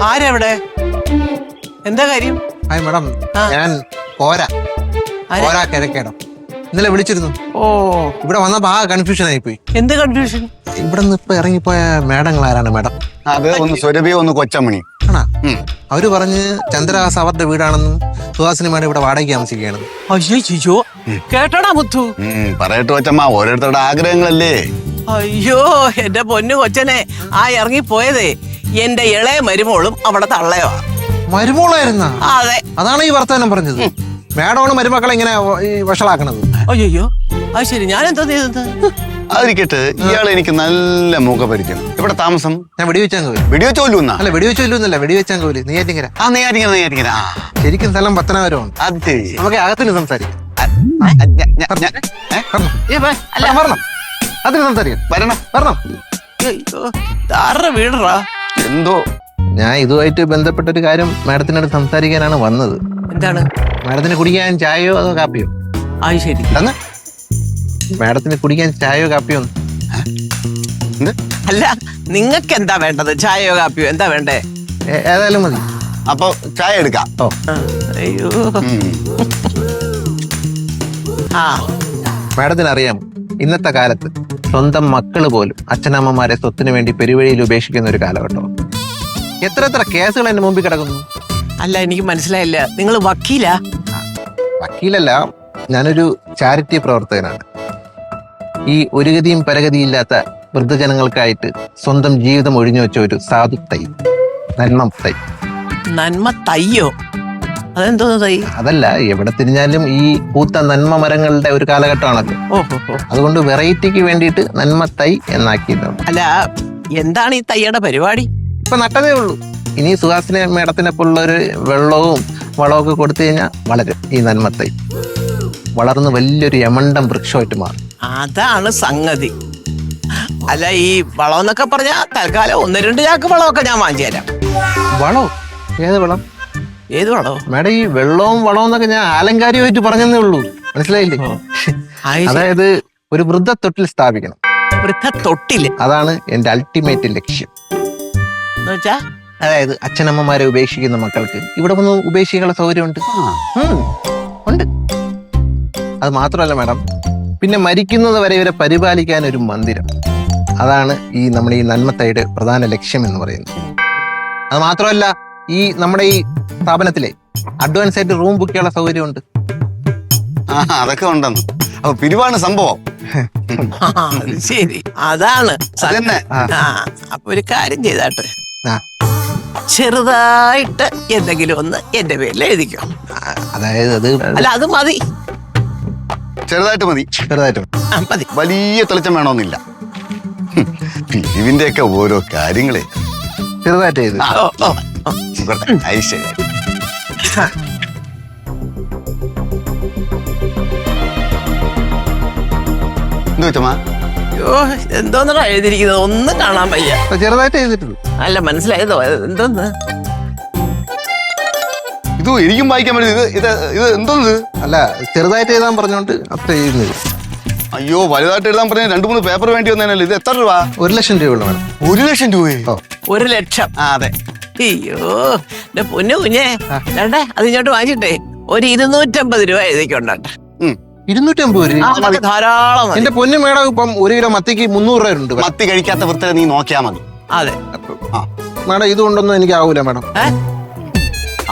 ആരെവിടെ? എന്താ കാര്യം? Hi madam, ഞാൻ കിഴക്കേടം ഇന്നലെ വിളിച്ചിരുന്നു. ഓ, ഇവിടെ വന്നപ്പോ കൺഫ്യൂഷൻ ആയിപ്പോയി. എന്ത് കൺഫ്യൂഷൻ? ഇവിടെ നിന്ന് ഇപ്പൊ ഇറങ്ങിപ്പോയ മേഡങ്ങൾ ആരാണ് മാഡം? അത് ഒന്ന് സ്വരൂപിയോ ഒന്ന് കൊച്ചമണി. ആണാ? അവര് പറഞ്ഞ് ചന്ദ്രഹാസ് അവരുടെ വീടാണെന്നും സുഹാസിനി മേഡം ഇവിടെ വാടകയ്ക്ക് താമസിക്കുകയാണെന്നും. അയ്യോ, കേട്ടോടാ മുത്തു? പറയട്ടെ കൊച്ചമ്മ, ഓരോരുത്തരുടെ ആഗ്രഹങ്ങളല്ലേ. അയ്യോ എന്റെ പൊന്നു കൊച്ചനെ, ഇറങ്ങിപ്പോയതേ എന്റെ ഇളയ മരുമോളും അവിടെ തള്ളയോ. മരുമോളായിരുന്ന? അതെ. അതാണ് ഈ വർത്തമാനം പറഞ്ഞത്. മേഡമാണ് മരുമക്കളെ ഇങ്ങനെ വഷളാക്കണത്. അയ്യോ, അത് ശരി. ഞാൻ എന്താ ചെയ്തത്? അതിരിക്കട്ടെ, ഇയാൾ എനിക്ക് നല്ല മുഖപരിചയം. ഇവിടെ താമസം? ഞാൻ വെടിവെച്ചാങ്കോല്. വെടിവെച്ചോല്ലൂന്നാ? അല്ല, വെടിവെച്ചോല്ലൂന്നല്ല, വെടിവെച്ചാങ്കോല്, നെയ്യാറ്റിങ്കര. നെയ്യാറ്റിങ്കര. ശരിക്കും സ്ഥലം പത്തനാപുരമാണ്. അതെ, നമുക്ക് അകത്തിന് സംസാരിക്കാം. അതിന് സംസാരിക്കാം. വരണം. വീടറാ എന്തോ. ഞാൻ ഇതുമായിട്ട് ബന്ധപ്പെട്ട ഒരു കാര്യം മാഡത്തിനോട് സംസാരിക്കാനാണ് വന്നത്. എന്താണ്? മാഡത്തിന് കുടിക്കാൻ ചായയോ അതോ കാപ്പിയോ? ശരി. മാഡത്തിന് കുടിക്കാൻ ചായയോ കാപ്പിയോ? അല്ല, നിങ്ങൾക്ക് എന്താ വേണ്ടത്? ചായയോ കാപ്പിയോ എന്താ വേണ്ടേ? ഏതായാലും മതി. അപ്പൊ ചായ എടുക്കാം. ഓ, അയ്യോ. മാഡത്തിന് അറിയാം, ഇന്നത്തെ കാലത്ത് സ്വന്തം മക്കള് പോലും അച്ഛനമ്മമാരെ സ്വത്തിന് വേണ്ടി പെരുവഴിയിൽ ഉപേക്ഷിക്കുന്ന ഒരു കാലഘട്ടം. എത്ര കേസുകൾ എന്റെ മുമ്പിൽ കിടക്കുന്നു. അല്ല, എനിക്ക് മനസ്സിലായില്ല. നിങ്ങൾ വക്കീലാ? വക്കീലല്ല, ഞാനൊരു ചാരിറ്റി പ്രവർത്തകനാണ്. ഈ ഒരു ഗതിയും പരഗതിയില്ലാത്ത വൃദ്ധജനങ്ങൾക്കായിട്ട് സ്വന്തം ജീവിതം ഒഴിഞ്ഞു വെച്ച ഒരു സാധു തൈ, നന്മ തൈ. നന്മ തയ്യോ? അതെന്തോന്ന് തൈ? അതല്ല, എവിടെ തിരിഞ്ഞാലും ഈ പൂത്ത നന്മ മരങ്ങളുടെ ഒരു കാലഘട്ടമാണല്ലോ. അതുകൊണ്ട് വെറൈറ്റിക്ക് വേണ്ടിയിട്ട് നന്മ തൈ എന്നാക്കിയിട്ടുണ്ട്. അല്ല, എന്താണ് ഈ തൈയുടെ പരിപാടി? ഇപ്പൊ നട്ടതേ ഉള്ളൂ. ഇനി സുഹാസിനി മേഡത്തിനെ പോലുള്ളൊരു വെള്ളവും വളവും ഒക്കെ കൊടുത്തു കഴിഞ്ഞാൽ വളരും ഈ നന്മ തൈ. വളർന്ന് വലിയൊരു യമണ്ടം വൃക്ഷമായിട്ട് മാറും. അതാണ് സംഗതി. അല്ല, ഈ വളം എന്നൊക്കെ പറഞ്ഞാൽ തൽക്കാലം 1-2 ചാക്ക് വളമൊക്കെ ഞാൻ വാങ്ങിച്ചു തരാം. വളോ? ഏത് വളം? ഏത് വളോ? മേഡം, ഈ വെള്ളവും വളവും എന്നൊക്കെ ഞാൻ ആലങ്കാരികമായിട്ട് പറഞ്ഞതേ ഉള്ളൂ, മനസ്സിലായില്ലേ? അതായത് ഒരു വൃദ്ധത്തൊട്ടിൽ സ്ഥാപിക്കണം. വൃദ്ധത്തൊട്ടില്? അതാണ് എന്റെ അൾട്ടിമേറ്റ് ലക്ഷ്യം. അതായത് അച്ഛനമ്മമാരെ ഉപേക്ഷിക്കുന്ന മക്കൾക്ക് ഇവിടെ വന്ന് ഉപേക്ഷിക്കാനുള്ള സൗകര്യമുണ്ട്. ഉണ്ട്. അത് മാത്രമല്ല മാഡം, പിന്നെ മരിക്കുന്നത് വരെ ഇവരെ പരിപാലിക്കാൻ ഒരു മന്ദിരം. അതാണ് ഈ നമ്മുടെ ഈ നന്മത്തയുടെ പ്രധാന ലക്ഷ്യം എന്ന് പറയുന്നത്. അത് മാത്രമല്ല, ഈ നമ്മുടെ ഈ സ്ഥാപനത്തിലെ അഡ്വാൻസ് ആയിട്ട് റൂം ബുക്ക് ചെയ്യാനുള്ള സൗകര്യമുണ്ട്. അതൊക്കെ ഉണ്ടെന്ന്. അപ്പൊ പിരിവാണ് സംഭവം. ശരി, അതാണ്. അപ്പൊ ഒരു കാര്യം ചെയ്താട്ടെ, ചെറുതായിട്ട് എന്തെങ്കിലും ഒന്ന് എന്റെ പേരിൽ എഴുതിക്കോ. അതായത് അല്ല, അത് മതി. ചെറുതായിട്ട് മതി. മതി. വലിയ തെളിച്ചം വേണമെന്നില്ല. പിരിവിന്റെ ഒക്കെ ഓരോ കാര്യങ്ങളെ ചെറുതായിട്ട് ചെയ്ത്. ഐശ്വര്യ. എന്ത് വെച്ചമ്മ? എന്തോന്നാ എഴുതിയിരിക്കുന്നത്? ഒന്നും കാണാൻ വയ്യ. ചെറുതായിട്ട് ചെയ്തിട്ടുള്ളൂ. അല്ല, മനസ്സിലായതോ? എന്തോന്ന്? ഇത് എനിക്കും വായിക്കാൻ പറ്റില്ല. ഇത് എന്തോന്ന്? അല്ല, ചെറുതായിട്ട് എഴുതാൻ പറഞ്ഞോണ്ട് അത്ര എഴുതുന്നത്. അയ്യോ, വലുതായിട്ട് എഴുതാൻ പറഞ്ഞ 2-3 പേപ്പർ വേണ്ടി വന്നേനല്ലോ. ഇത് എത്ര രൂപ? 1 ലക്ഷം രൂപയുള്ള വേണം. 1 ലക്ഷം രൂപയോ? 1 ലക്ഷം? അതെ. അയ്യോ, എന്റെ പൊന്നു കുഞ്ഞേ, വേണ്ടേ? അത് ഇങ്ങോട്ട് വാങ്ങിച്ചിട്ടേ ഒരു 250 രൂപ എഴുതിക്കൊണ്ടേ. 250 രൂപ ധാരാളം. എന്റെ പൊന്നു മേഡം, ഇപ്പം 1 കിലോ മത്തിക്ക് 300 രൂപ ഉണ്ട്. മത്തി കഴിക്കാത്ത വൃത്തിയെ നീ നോക്കിയാ മതി. അതെ മേഡം, ഇതുകൊണ്ടൊന്നും എനിക്ക് ആവൂല മേഡം.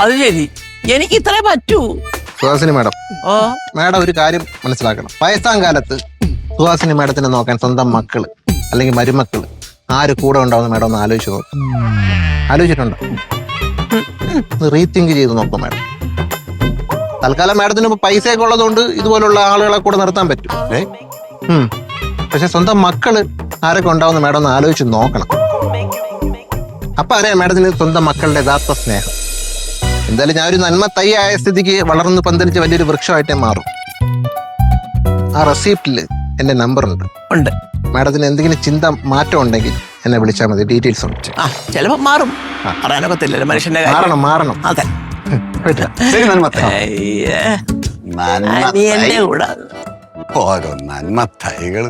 അത് ശരി, എനിക്ക് ഇത്രേ പറ്റൂ. സുഹാസിനി മേഡം, മേഡം ഒരു കാര്യം മനസ്സിലാക്കണം. വയസ്സാം കാലത്ത് സുഹാസിനി മേഡത്തിനെ നോക്കാൻ സ്വന്തം മക്കള് അല്ലെങ്കിൽ മരുമക്കള് ആര് കൂടെ ഉണ്ടാവുന്ന മേഡം ഒന്ന് ആലോചിച്ച് നോക്കും. ആലോചിച്ചിട്ടുണ്ടോ? റീതിങ്ക് ചെയ്ത് നോക്കും മേഡം. തൽക്കാലം മേഡത്തിന് ഇപ്പൊ പൈസയൊക്കെ ഉള്ളതുകൊണ്ട് ഇതുപോലുള്ള ആളുകളെ കൂടെ നിർത്താൻ പറ്റും. പക്ഷെ സ്വന്തം മക്കള് ആരൊക്കെ ഉണ്ടാവുന്ന മേഡം ഒന്ന് ആലോചിച്ച് നോക്കണം. അപ്പൊ അറിയാം മേഡത്തിന് സ്വന്തം മക്കളുടെ യഥാർത്ഥ സ്നേഹം. എന്തായാലും ഞാൻ ഒരു നന്മ തൈ ആയ സ്ഥിതിക്ക് വളർന്ന് പന്തലിച്ച് വലിയൊരു വൃക്ഷമായിട്ടേ മാറും. ആ റെസിപ്റ്റില് എന്റെ നമ്പർ ഉണ്ട്. മാഡത്തിന് എന്തെങ്കിലും ചിന്ത മാറ്റം ഉണ്ടെങ്കിൽ എന്നെ വിളിച്ചാൽ മതി. ഡീറ്റെയിൽസ് ഉണ്ട്. ചിലപ്പോ മാറും, പറയാനൊക്കത്തില്ലല്ലോ മനുഷ്യന്റെ കാര്യം. മാറണം. അതെ. ശരി, ഓരോ നന്മ തൈകൾ.